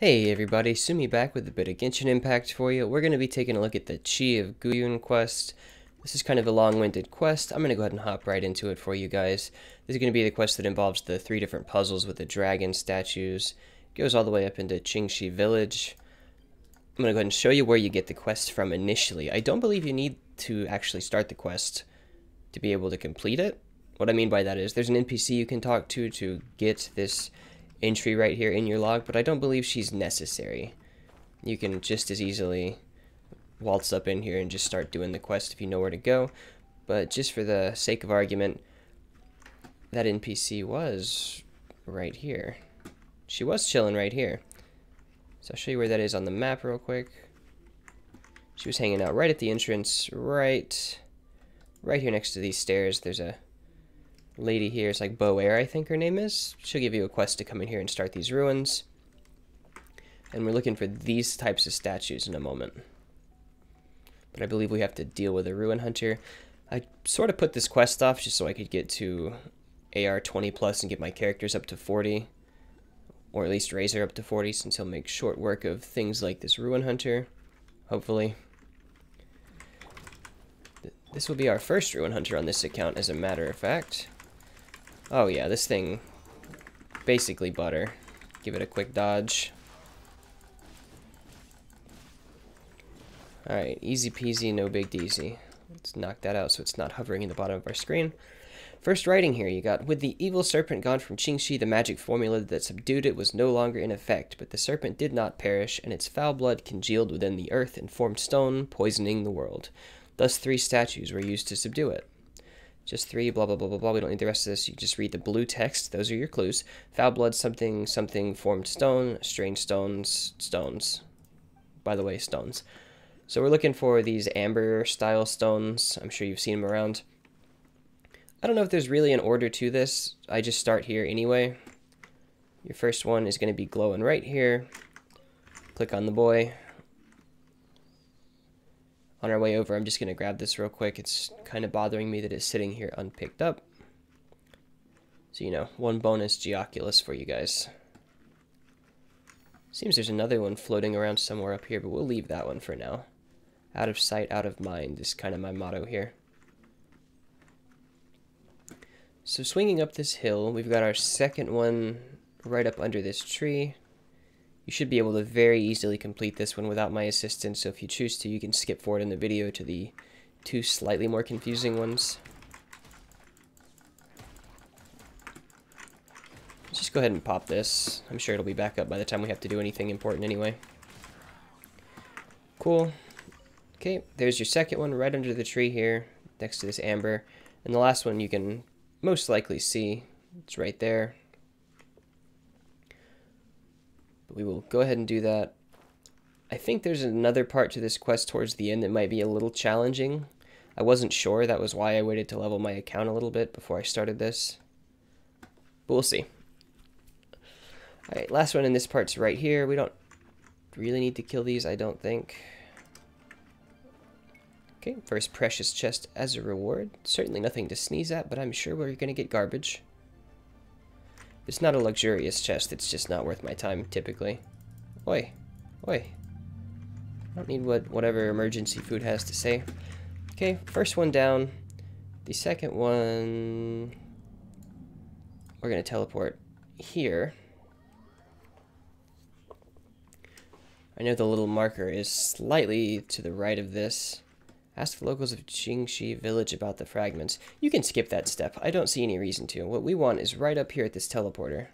Hey everybody, Sumi back with a bit of Genshin Impact for you. We're going to be taking a look at the Chi of Guyun quest. This is kind of a long-winded quest. I'm going to go ahead and hop right into it for you guys. This is going to be the quest that involves the 3 different puzzles with the dragon statues. It goes all the way up into Qingxi Village. I'm going to go ahead and show you where you get the quest from initially. I don't believe you need to actually start the quest to be able to complete it. What I mean by that is there's an NPC you can talk to get this entry right here in your log, but I don't believe she's necessary. You can just as easily waltz up in here and just start doing the quest if you know where to go. But just for the sake of argument, that NPC was right here. She was chilling right here. So I'll show you where that is on the map real quick. She was hanging out right at the entrance, right here next to these stairs. There's a lady here. It's like Boair, I think her name is. She'll give you a quest to come in here and start these ruins. And we're looking for these types of statues in a moment. But I believe we have to deal with a ruin hunter. I sort of put this quest off just so I could get to AR 20 plus and get my characters up to 40. Or at least raise her up to 40 since he'll make short work of things like this ruin hunter. Hopefully. This will be our first ruin hunter on this account, as a matter of fact. Oh yeah, this thing, basically butter. Give it a quick dodge. Alright, easy peasy, no big deasy. Let's knock that out so it's not hovering in the bottom of our screen. First writing here, you got, with the evil serpent gone from Qingxi, the magic formula that subdued it was no longer in effect, but the serpent did not perish, and its foul blood congealed within the earth and formed stone, poisoning the world. Thus 3 statues were used to subdue it. Just 3, blah, blah, blah, blah, blah. We don't need the rest of this. You just read the blue text. Those are your clues. Foul blood, something, something, formed stone, strange stones, stones. By the way, stones. So we're looking for these amber-style stones. I'm sure you've seen them around. I don't know if there's really an order to this. I just start here anyway. Your first one is going to be glowing right here. Click on the boy. On our way over, I'm just going to grab this real quick. It's kind of bothering me that it's sitting here unpicked up. So, you know, 1 bonus Geoculus for you guys. Seems there's another one floating around somewhere up here, but we'll leave that one for now. Out of sight, out of mind is kind of my motto here. So swinging up this hill, we've got our second one right up under this tree. You should be able to very easily complete this one without my assistance, so if you choose to, you can skip forward in the video to the 2 slightly more confusing ones. Let's just go ahead and pop this. I'm sure it'll be back up by the time we have to do anything important anyway. Cool. Okay, there's your second one right under the tree here, next to this amber. And the last one you can most likely see. It's right there. We will go ahead and do that. I think there's another part to this quest towards the end that might be a little challenging. I wasn't sure. That was why I waited to level my account a little bit before I started this. But we'll see. Alright, last one in this part's right here. We don't really need to kill these, I don't think. Okay, first precious chest as a reward. Certainly nothing to sneeze at, but I'm sure we're going to get garbage. It's not a luxurious chest, it's just not worth my time, typically. Oi. Oi. I don't need whatever emergency food has to say. Okay, first one down. The second one, we're going to teleport here. I know the little marker is slightly to the right of this. Ask the locals of Qingxi Village about the fragments. You can skip that step. I don't see any reason to. What we want is right up here at this teleporter.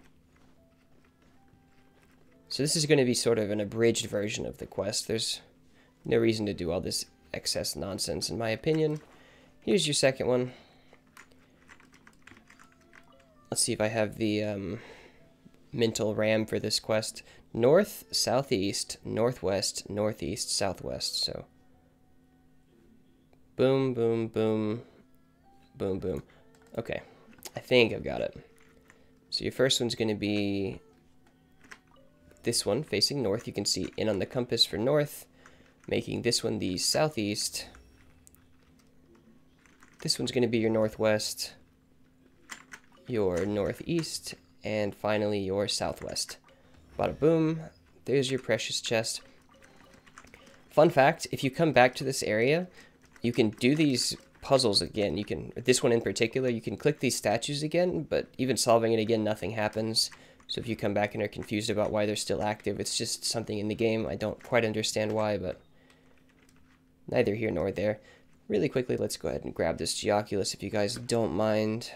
So this is going to be sort of an abridged version of the quest. There's no reason to do all this excess nonsense, in my opinion. Here's your second one. Let's see if I have the mental RAM for this quest. North, southeast, northwest, northeast, southwest. So boom, boom, boom, boom, boom. Okay, I think I've got it. So your first one's going to be this one facing north. You can see in on the compass for north, making this one the southeast. This one's going to be your northwest, your northeast, and finally your southwest. Bada boom. there's your precious chest. Fun fact, if you come back to this area, you can do these puzzles again. You can, this one in particular, you can click these statues again, but even solving it again, nothing happens. So if you come back and are confused about why they're still active, it's just something in the game. I don't quite understand why, but neither here nor there. Really quickly, let's go ahead and grab this Geoculus if you guys don't mind.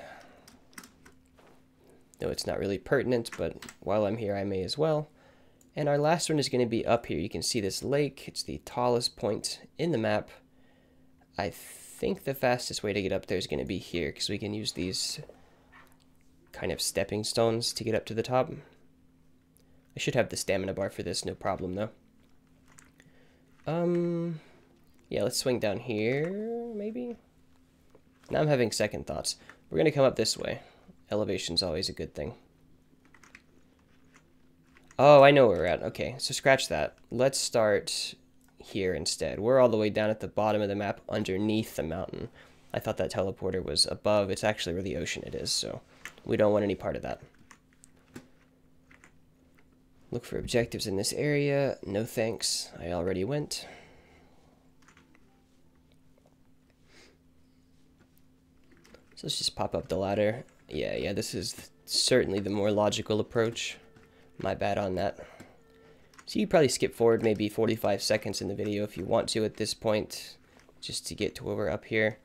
No, it's not really pertinent, but while I'm here, I may as well. And our last one is going to be up here. You can see this lake. It's the tallest point in the map. I think the fastest way to get up there is going to be here, because we can use these kind of stepping stones to get up to the top. I should have the stamina bar for this, no problem though. Yeah, let's swing down here, maybe? Now I'm having second thoughts. We're going to come up this way. Elevation's always a good thing. Oh, I know where we're at. Okay, so scratch that. Let's start here instead. We're all the way down at the bottom of the map underneath the mountain. I thought that teleporter was above. It's actually where the ocean it is, so we don't want any part of that. Look for objectives in this area. No thanks. I already went. So let's just pop up the ladder. Yeah, this is certainly the more logical approach. My bad on that. So you probably skip forward maybe 45 seconds in the video if you want to at this point, just to get to where we're up here.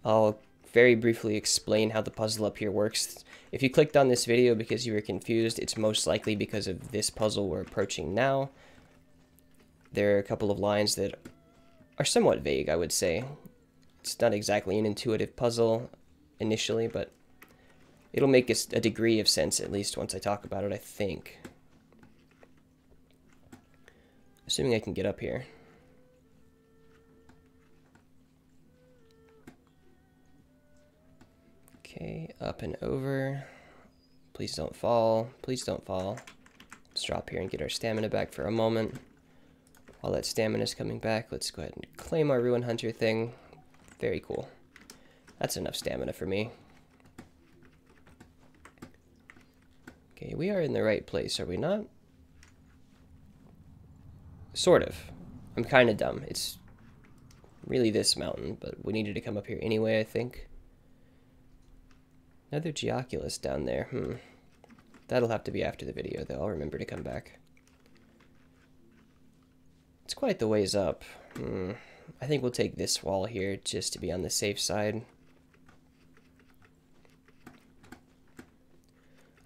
I'll very briefly explain how the puzzle up here works. If you clicked on this video because you were confused, it's most likely because of this puzzle we're approaching now. There are a couple of lines that are somewhat vague, I would say. It's not exactly an intuitive puzzle initially, but it'll make a degree of sense, at least once I talk about it, I think. Assuming I can get up here. Okay, up and over. Please don't fall. Please don't fall. Let's drop here and get our stamina back for a moment. While that stamina is coming back, let's go ahead and claim our Ruin Hunter thing. Very cool. That's enough stamina for me. Okay, we are in the right place, are we not? Sort of. I'm kind of dumb. It's really this mountain, but we needed to come up here anyway, I think. Another Geoculus down there. That'll have to be after the video, though. I'll remember to come back. It's quite the ways up. I think we'll take this wall here just to be on the safe side.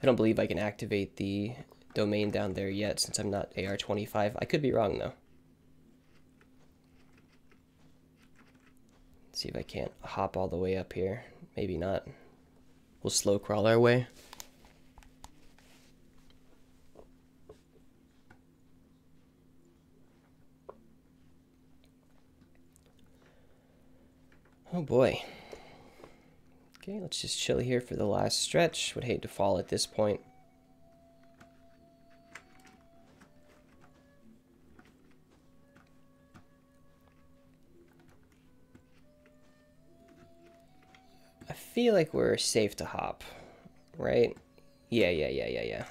I don't believe I can activate the domain down there yet since I'm not AR-25. I could be wrong, though. Let's see if I can't hop all the way up here. Maybe not. We'll slow crawl our way. Oh boy. Okay, let's just chill here for the last stretch. Would hate to fall at this point. I feel like we're safe to hop, right? Yeah. A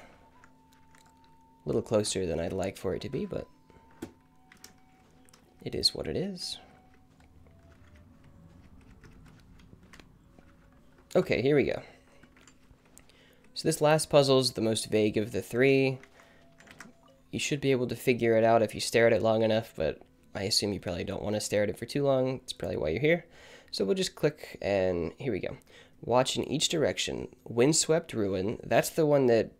little closer than I'd like for it to be, but it is what it is. Okay, here we go. So this last puzzle is the most vague of the three. You should be able to figure it out if you stare at it long enough, but I assume you probably don't want to stare at it for too long. It's probably why you're here. So we'll just click, and here we go. Watch in each direction. Windswept Ruin. That's the one that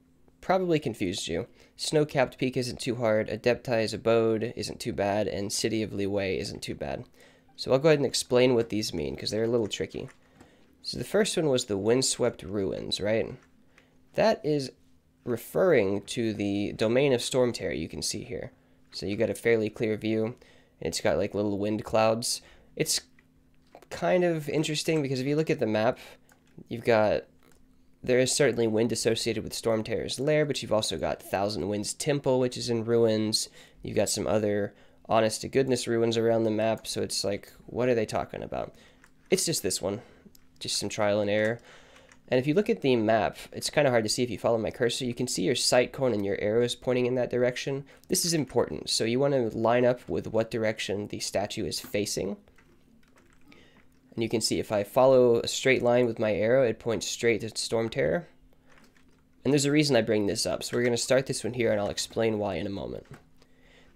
probably confused you. Snow-capped Peak isn't too hard. Adepti's Abode isn't too bad, and City of Liyue isn't too bad. So I'll go ahead and explain what these mean, because they're a little tricky. So the first one was the Windswept Ruins, right? That is referring to the domain of Stormterror you can see here. So you got a fairly clear view, and it's got like little wind clouds. It's kind of interesting because if you look at the map, there is certainly wind associated with Stormterror's lair, but you've also got Thousand Winds Temple, which is in ruins. You've got some other honest-to-goodness ruins around the map, so it's like, what are they talking about? It's just this one. Just some trial and error. And if you look at the map, it's kind of hard to see if you follow my cursor. You can see your sight cone and your arrows pointing in that direction. This is important. So you want to line up with what direction the statue is facing. And you can see if I follow a straight line with my arrow, it points straight to Storm Terror. And there's a reason I bring this up. So we're going to start this one here, and I'll explain why in a moment.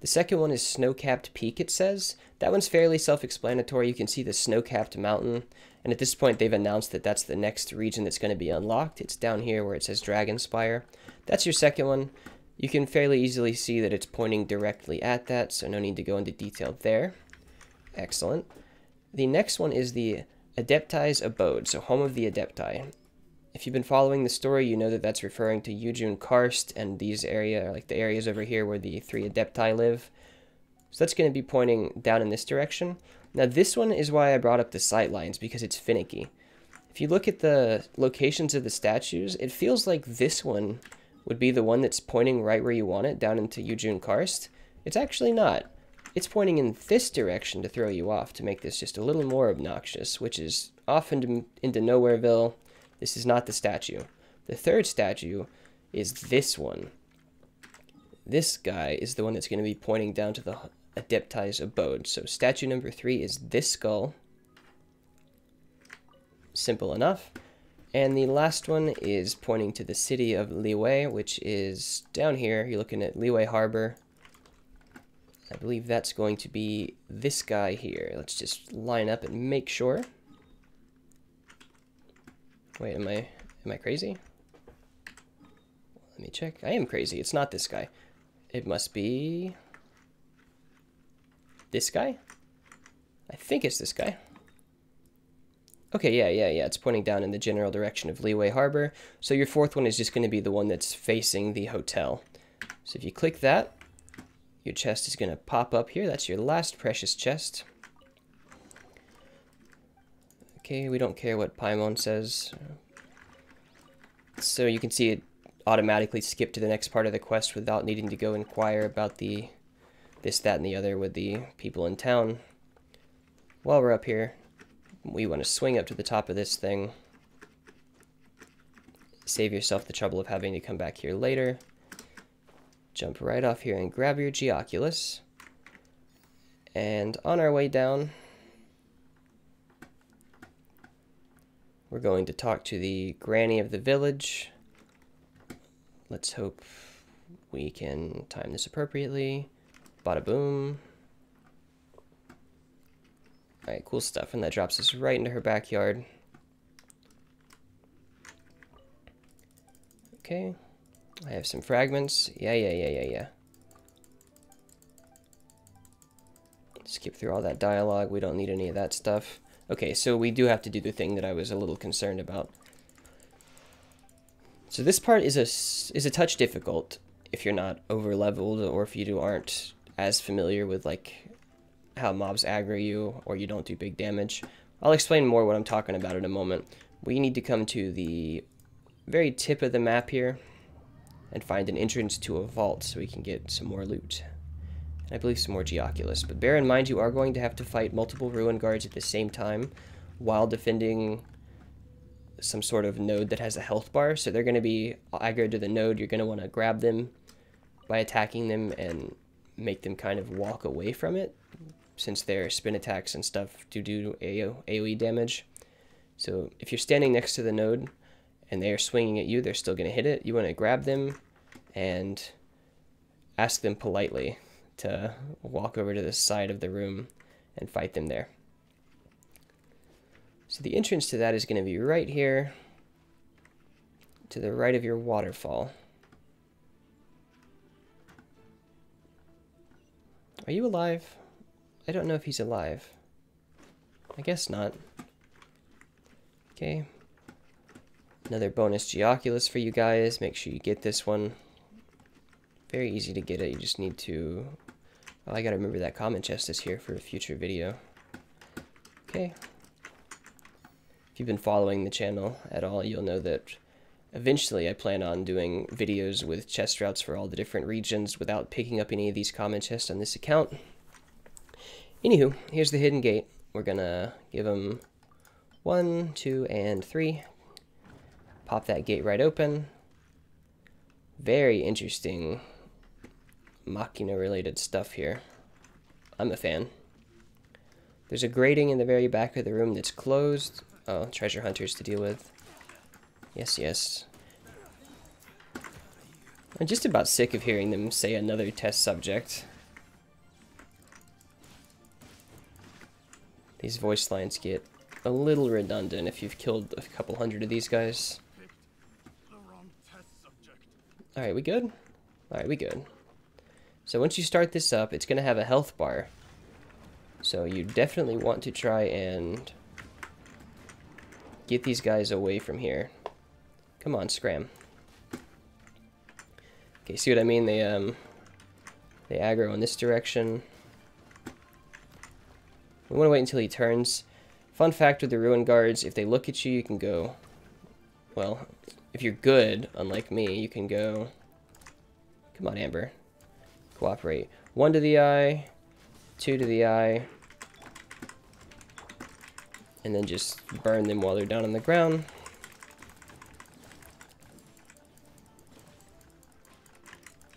The second one is Snow-Capped Peak, it says. That one's fairly self-explanatory. You can see the snow-capped mountain. And at this point, they've announced that that's the next region that's going to be unlocked. It's down here where it says Dragonspire. That's your second one. You can fairly easily see that it's pointing directly at that, so no need to go into detail there. Excellent. The next one is the Adepti's Abode, so home of the Adepti. If you've been following the story, you know that that's referring to Eugene Karst and these areas, like the areas over here where the 3 Adepti live. So that's going to be pointing down in this direction. Now this one is why I brought up the sight lines, because it's finicky. If you look at the locations of the statues, it feels like this one would be the one that's pointing right where you want it, down into Eugene Karst. It's actually not. It's pointing in this direction to throw you off, to make this just a little more obnoxious, which is off into Nowhereville. This is not the statue. The third statue is this one. This guy is the one that's going to be pointing down to the Adepti's Abode. So statue number 3 is this skull. Simple enough. And the last one is pointing to the city of Liyue, which is down here. You're looking at Liyue Harbor. I believe that's going to be this guy here. Let's just line up and make sure. Wait, am I crazy? Let me check. I am crazy. It's not this guy. It must be this guy? I think it's this guy. Okay, yeah. It's pointing down in the general direction of Liyue Harbor. So your fourth one is just going to be the one that's facing the hotel. So if you click that, your chest is going to pop up here. That's your last precious chest. Okay, we don't care what Paimon says. So you can see it automatically skip to the next part of the quest without needing to go inquire about the this, that, and the other with the people in town. While we're up here, we want to swing up to the top of this thing. Save yourself the trouble of having to come back here later. Jump right off here and grab your Geoculus. And on our way down, we're going to talk to the granny of the village. Let's hope we can time this appropriately. Bada boom. Alright, cool stuff. And that drops us right into her backyard. Okay. I have some fragments. Yeah. Skip through all that dialogue. We don't need any of that stuff. Okay, so we do have to do the thing that I was a little concerned about. So this part is a touch difficult if you're not over leveled, or if you aren't as familiar with like how mobs aggro you, or you don't do big damage. I'll explain more what I'm talking about in a moment. We need to come to the very tip of the map here and find an entrance to a vault so we can get some more loot. And I believe some more Geoculus. But bear in mind, you are going to have to fight multiple Ruin Guards at the same time while defending some sort of node that has a health bar. So they're going to be aggroed to the node. You're going to want to grab them by attacking them and make them kind of walk away from it, since their spin attacks and stuff do AoE damage. So if you're standing next to the node and they are swinging at you, they're still going to hit it. You want to grab them and ask them politely to walk over to the side of the room and fight them there. So the entrance to that is going to be right here to the right of your waterfall. Are you alive? I don't know if he's alive. I guess not. Okay. Another bonus Geoculus for you guys. Make sure you get this one. Very easy to get it. You just need to... Oh, I gotta remember that comment chest is here for a future video. Okay. If you've been following the channel at all, you'll know that eventually I plan on doing videos with chest routes for all the different regions without picking up any of these common chests on this account. Anywho, here's the hidden gate. We're gonna give them 1, 2, and 3. Pop that gate right open. Very interesting Machina related stuff here. I'm a fan. There's a grating in the very back of the room that's closed. Oh, treasure hunters to deal with. Yes, yes. I'm just about sick of hearing them say another test subject. These voice lines get a little redundant if you've killed a couple hundred of these guys. Alright, we good? Alright, we good. So once you start this up, it's going to have a health bar. So you definitely want to try and get these guys away from here. Come on, scram. Okay, see what I mean? They aggro in this direction. We want to wait until he turns. Fun fact with the Ruin Guards, if they look at you, you can go... Well, if you're good, unlike me, you can go... Come on, Amber. Cooperate. 1 to the eye, 2 to the eye. And then just burn them while they're down on the ground.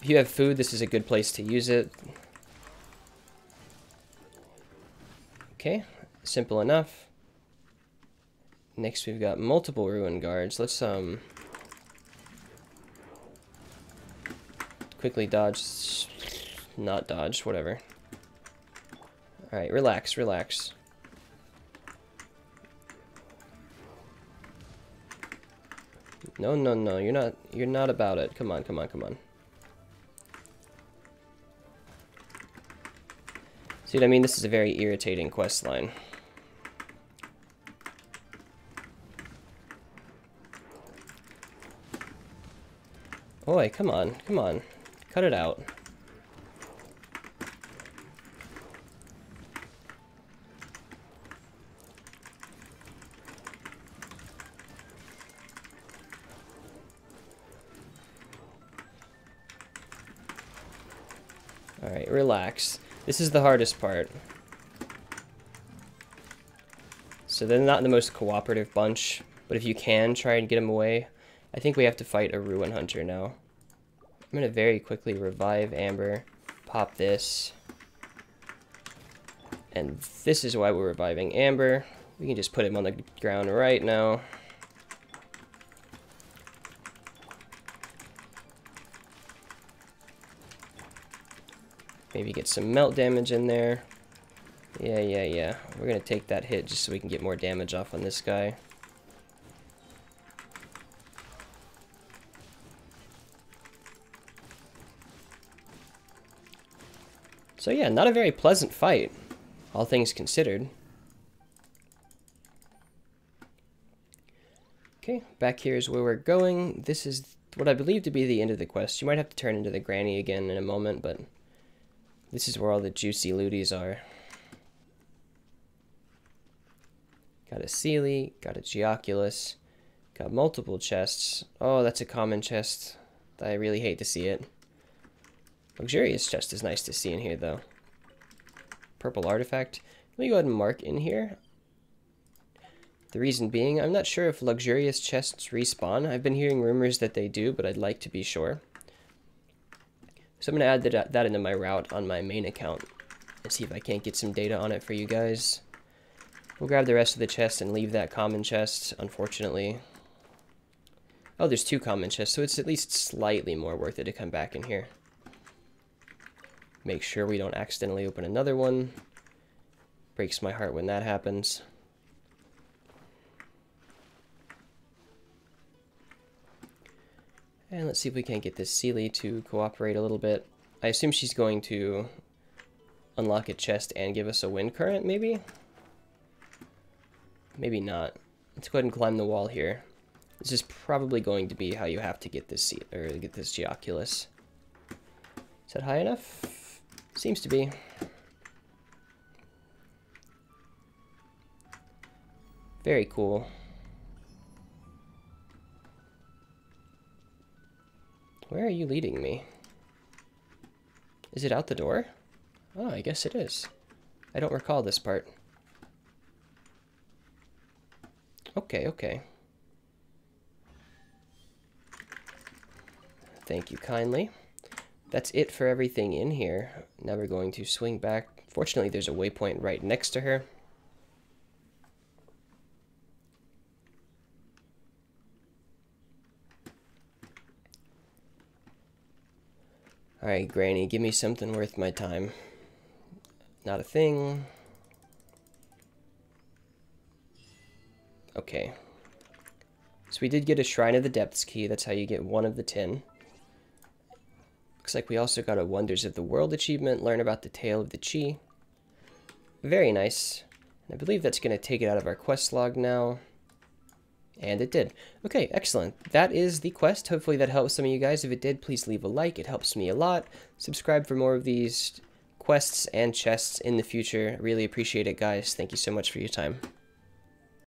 If you have food, this is a good place to use it. Okay, simple enough. Next we've got multiple Ruin Guards. Let's quickly dodge, not dodge, whatever. Alright, relax, relax. No, no, no, you're not about it. Come on, come on, come on. See what I mean? This is a very irritating quest line. Oi, come on, come on. Cut it out. Alright, relax. This is the hardest part. So they're not the most cooperative bunch, but if you can try and get them away, I think we have to fight a Ruin Hunter now. I'm going to very quickly revive Amber, pop this, and this is why we're reviving Amber. We can just put him on the ground right now. Maybe get some melt damage in there. Yeah. We're going to take that hit just so we can get more damage off on this guy. So yeah, not a very pleasant fight, all things considered. Okay, back here is where we're going. This is what I believe to be the end of the quest. You might have to turn into the granny again in a moment, but this is where all the juicy looties are. Got a Seelie, got a Geoculus, got multiple chests. Oh, that's a common chest. I really hate to see it. Luxurious chest is nice to see in here, though. Purple artifact. Let me go ahead and mark in here. The reason being, I'm not sure if luxurious chests respawn. I've been hearing rumors that they do, but I'd like to be sure. So I'm going to add that into my route on my main account and see if I can't get some data on it for you guys. We'll grab the rest of the chest and leave that common chest, unfortunately. Oh, there's 2 common chests, so it's at least slightly more worth it to come back in here. Make sure we don't accidentally open another one. Breaks my heart when that happens. And let's see if we can't get this Seelie to cooperate a little bit. I assume she's going to unlock a chest and give us a wind current, maybe? Maybe not. Let's go ahead and climb the wall here. This is probably going to be how you have to get this get this Geoculus. Is that high enough? Seems to be. Very cool. Where are you leading me? Is it out the door? Oh, I guess it is. I don't recall this part. Okay. Thank you kindly. That's it for everything in here. Now we're going to swing back. Fortunately, there's a waypoint right next to her. Alright, Granny, give me something worth my time. Not a thing. Okay. So we did get a Shrine of the Depths key. That's how you get 1 of the 10. Looks like we also got a Wonders of the World achievement. Learn about the Tale of the Chi. Very nice. I believe that's going to take it out of our quest log now. And it did. Okay, excellent. That is the quest. Hopefully that helps some of you guys. If it did, please leave a like. It helps me a lot. Subscribe for more of these quests and chests in the future. I really appreciate it, guys. Thank you so much for your time.